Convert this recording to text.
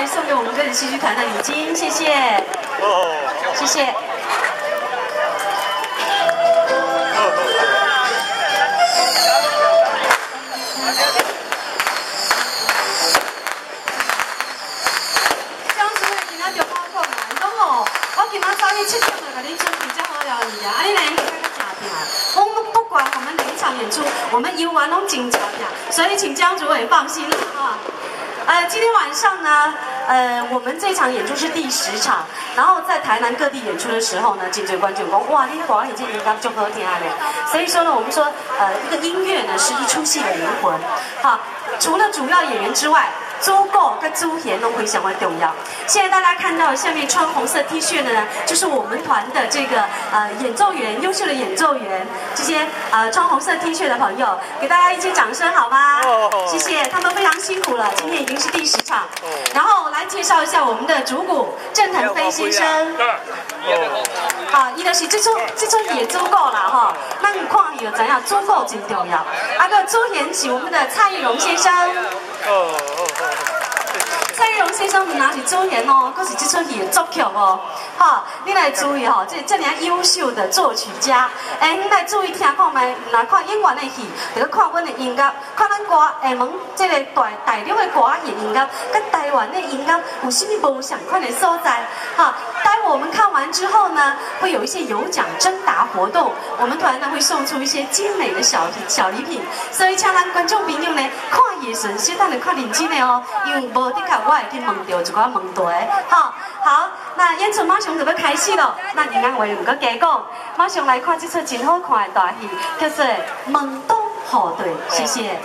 来送给我们歌子戏剧团的礼金，谢谢，谢谢。江主任今仔就包括嘛，伊讲哦，我今仔早去7点就给你准备这好料理啊，你来应该加拼。我们不管我们哪一场演出，我们游玩拢真加拼，所以请江主任放心了啊。今天晚上呢，我们这场演出是第10场，然后在台南各地演出的时候呢，真侪观众讲，哇，你广已经音乐就好听了。所以说呢，我们说，一个音乐呢是一出戏的灵魂，好，除了主要演员之外。主角跟主演都非常的重要。现在大家看到下面穿红色 T 恤的呢，就是我们团的这个演奏员，优秀的演奏员，这些穿红色 T 恤的朋友，给大家一些掌声好吗？谢谢，他们非常辛苦了，今天已经是第10场。然后来介绍一下我们的主鼓郑腾飞先生。好，伊就是这出野主角啦哈，咱看伊就知影主角真重要。个主演是我们的蔡玉荣先生。蔡玉荣先生唔只是主演哦，佫是这出戏的作曲哦。好，你来注意吼，这样优秀的作曲家，你来注意听看卖，唔来看演员的戏，就看阮的音乐，看咱歌下门这个大陆的歌的音乐，跟台湾的音乐有甚物无相款的所在？好，待我们看完之后呢，会有一些有奖征答活动，我们团呢会送出一些精美的小礼品，所以请咱观众朋友呢看艺术，小等下看认真的哦，因为无的确我会去问到一寡问题。好，那演出马上就要开始了，咱今晚话唔搁加讲，马上来看这出真好看的大戏，叫做《门东河队》，谢谢。